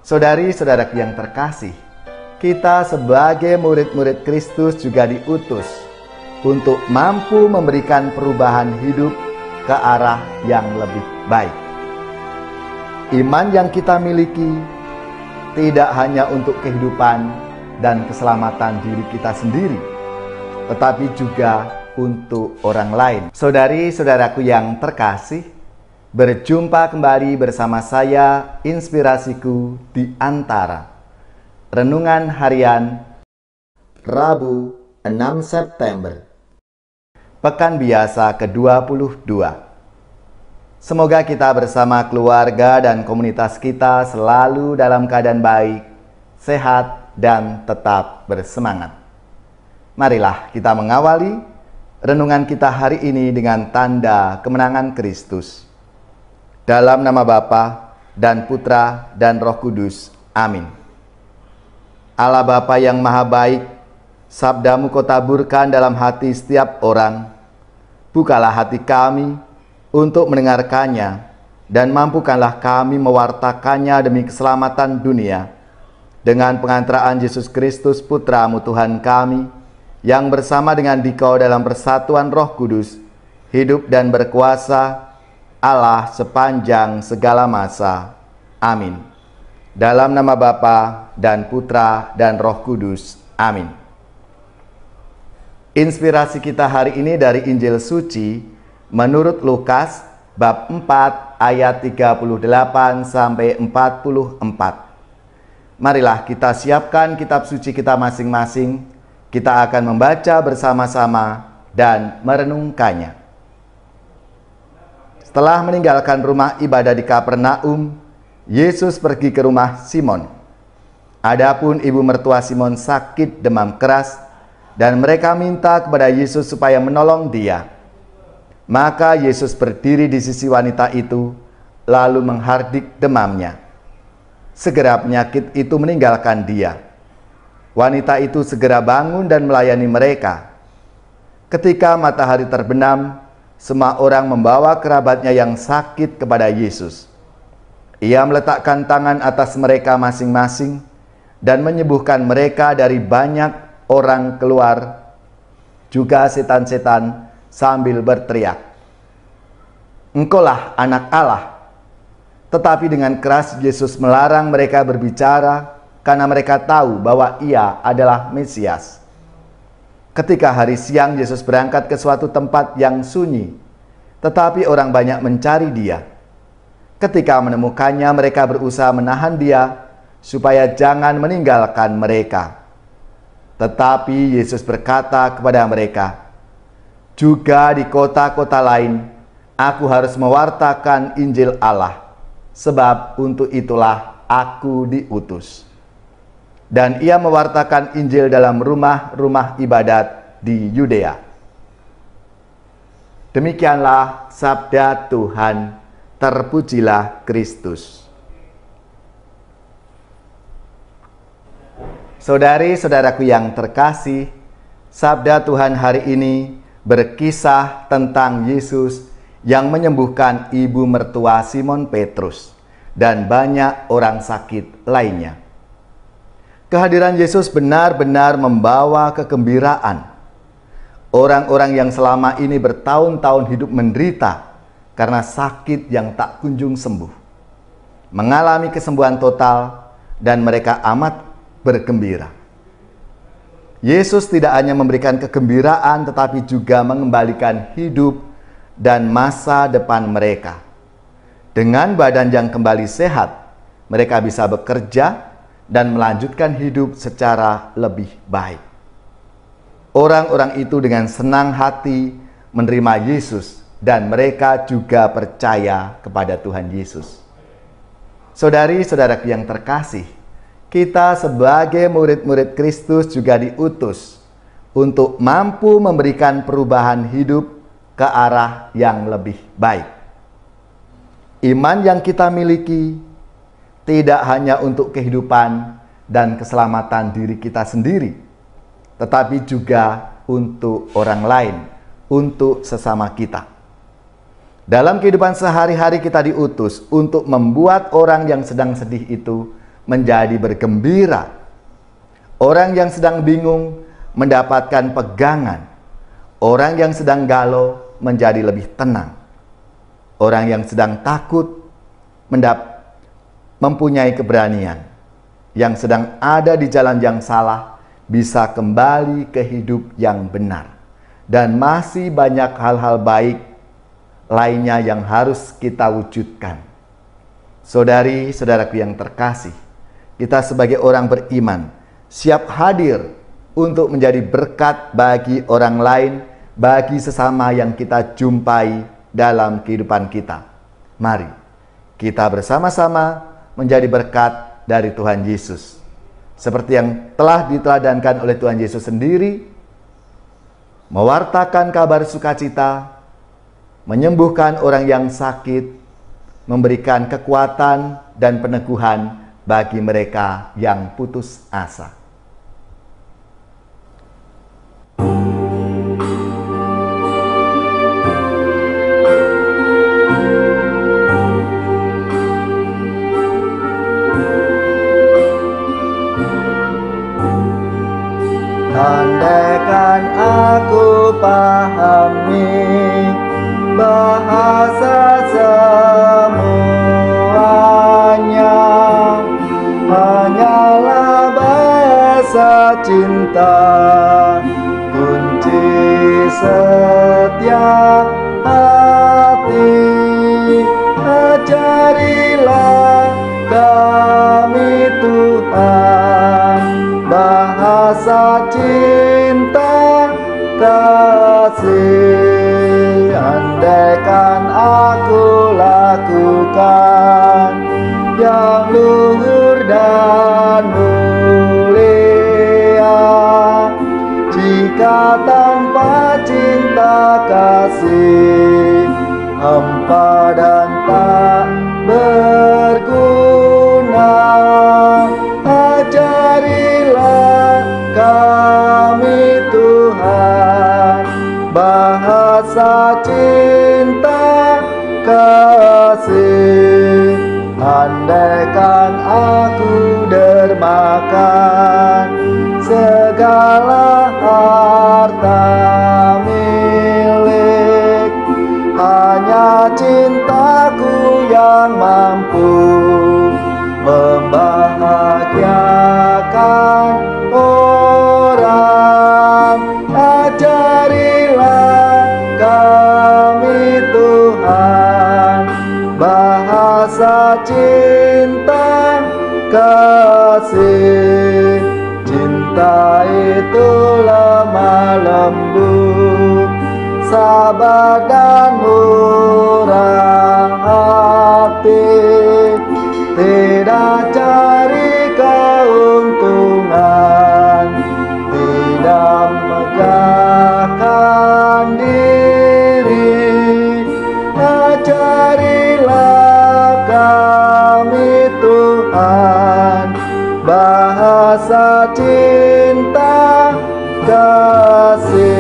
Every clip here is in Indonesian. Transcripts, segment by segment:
Saudari-saudaraku yang terkasih, kita sebagai murid-murid Kristus juga diutus untuk mampu memberikan perubahan hidup ke arah yang lebih baik. Iman yang kita miliki tidak hanya untuk kehidupan dan keselamatan diri kita sendiri, tetapi juga untuk orang lain. Saudari-saudaraku yang terkasih, berjumpa kembali bersama saya, Inspirasiku di Antara. Renungan Harian Rabu 6 September, Pekan Biasa ke-22. Semoga kita bersama keluarga dan komunitas kita selalu dalam keadaan baik, sehat, dan tetap bersemangat. Marilah kita mengawali renungan kita hari ini dengan tanda kemenangan Kristus. Dalam nama Bapa dan Putra dan Roh Kudus. Amin. Allah Bapa yang Maha Baik, sabdamu Kau taburkan dalam hati setiap orang. Bukalah hati kami untuk mendengarkannya, dan mampukanlah kami mewartakannya demi keselamatan dunia. Dengan pengantaraan Yesus Kristus Putra-Mu Tuhan kami, yang bersama dengan Dikau dalam persatuan Roh Kudus, hidup dan berkuasa Allah sepanjang segala masa. Amin. Dalam nama Bapa dan Putra dan Roh Kudus. Amin. Inspirasi kita hari ini dari Injil Suci menurut Lukas bab 4 ayat 38 sampai 44. Marilah kita siapkan kitab suci kita masing-masing. Kita akan membaca bersama-sama dan merenungkannya. Setelah meninggalkan rumah ibadah di Kapernaum, Yesus pergi ke rumah Simon. Adapun ibu mertua Simon sakit demam keras, dan mereka minta kepada Yesus supaya menolong dia. Maka Yesus berdiri di sisi wanita itu, lalu menghardik demamnya. Segera penyakit itu meninggalkan dia. Wanita itu segera bangun dan melayani mereka. Ketika matahari terbenam, semua orang membawa kerabatnya yang sakit kepada Yesus. Ia meletakkan tangan atas mereka masing-masing dan menyembuhkan mereka dari banyak orang keluar, juga setan-setan, sambil berteriak, "Engkaulah Anak Allah." Tetapi dengan keras Yesus melarang mereka berbicara karena mereka tahu bahwa Ia adalah Mesias. Ketika hari siang, Yesus berangkat ke suatu tempat yang sunyi, tetapi orang banyak mencari Dia. Ketika menemukannya, mereka berusaha menahan Dia supaya jangan meninggalkan mereka. Tetapi Yesus berkata kepada mereka, "Juga di kota-kota lain, Aku harus mewartakan Injil Allah, sebab untuk itulah Aku diutus." Dan Ia mewartakan Injil dalam rumah-rumah ibadat di Yudea. Demikianlah sabda Tuhan. Terpujilah Kristus. Saudari-saudaraku yang terkasih, sabda Tuhan hari ini berkisah tentang Yesus yang menyembuhkan ibu mertua Simon Petrus dan banyak orang sakit lainnya. Kehadiran Yesus benar-benar membawa kegembiraan. Orang-orang yang selama ini bertahun-tahun hidup menderita karena sakit yang tak kunjung sembuh, mengalami kesembuhan total dan mereka amat bergembira. Yesus tidak hanya memberikan kegembiraan tetapi juga mengembalikan hidup dan masa depan mereka. Dengan badan yang kembali sehat, mereka bisa bekerja dan melanjutkan hidup secara lebih baik. Orang-orang itu dengan senang hati menerima Yesus dan mereka juga percaya kepada Tuhan Yesus. Saudari-saudaraku yang terkasih, kita sebagai murid-murid Kristus juga diutus untuk mampu memberikan perubahan hidup ke arah yang lebih baik. Iman yang kita miliki tidak hanya untuk kehidupan dan keselamatan diri kita sendiri, tetapi juga untuk orang lain, untuk sesama kita. Dalam kehidupan sehari-hari kita diutus untuk membuat orang yang sedang sedih itu menjadi bergembira. Orang yang sedang bingung mendapatkan pegangan. Orang yang sedang galau menjadi lebih tenang. Orang yang sedang takut mempunyai keberanian. Yang sedang ada di jalan yang salah bisa kembali ke hidup yang benar. Dan masih banyak hal-hal baik lainnya yang harus kita wujudkan. Saudari-saudaraku yang terkasih, kita sebagai orang beriman siap hadir untuk menjadi berkat bagi orang lain, bagi sesama yang kita jumpai dalam kehidupan kita. Mari kita bersama-sama menjadi berkat dari Tuhan Yesus. Seperti yang telah diteladankan oleh Tuhan Yesus sendiri, mewartakan kabar sukacita, menyembuhkan orang yang sakit, memberikan kekuatan dan peneguhan bagi mereka yang putus asa. Andaikan aku pahami bahasa semuanya, hanyalah bahasa cinta, kunci setiap hati. Ajarilah kami Tuhan bahasa cinta kasih. Andaikan aku lakukan yang luhur dan mulia, jika tanpa cinta kasih hampa dan tak berguna. Ajarilah kami Tuhan bahasa cinta kasih. Andaikan aku dermakan segala harta milik, hanya cintaku yang mampu membahagiakan orang. Ajarilah kami Tuhan bahasa cinta kasih. Cinta itu lemah lembut, sabar dan murah hati, tidak cari keuntungan, tidak megahkan diri. Ajarilah kami Tuhan bahasa cinta kasih.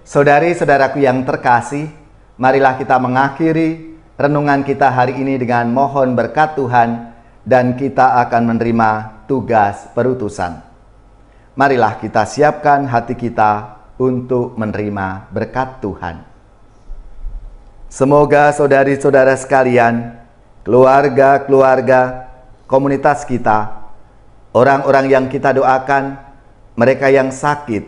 Saudari-saudaraku yang terkasih, marilah kita mengakhiri renungan kita hari ini dengan mohon berkat Tuhan, dan kita akan menerima tugas perutusan. Marilah kita siapkan hati kita untuk menerima berkat Tuhan. Semoga saudari-saudara sekalian, keluarga-keluarga, komunitas kita, orang-orang yang kita doakan, mereka yang sakit,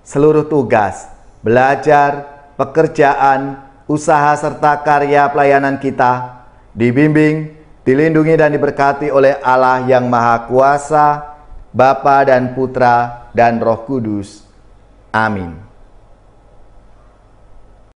seluruh tugas, belajar, pekerjaan, usaha serta karya pelayanan kita dibimbing, dilindungi dan diberkati oleh Allah yang Maha Kuasa, Bapa dan Putra dan Roh Kudus. Amin.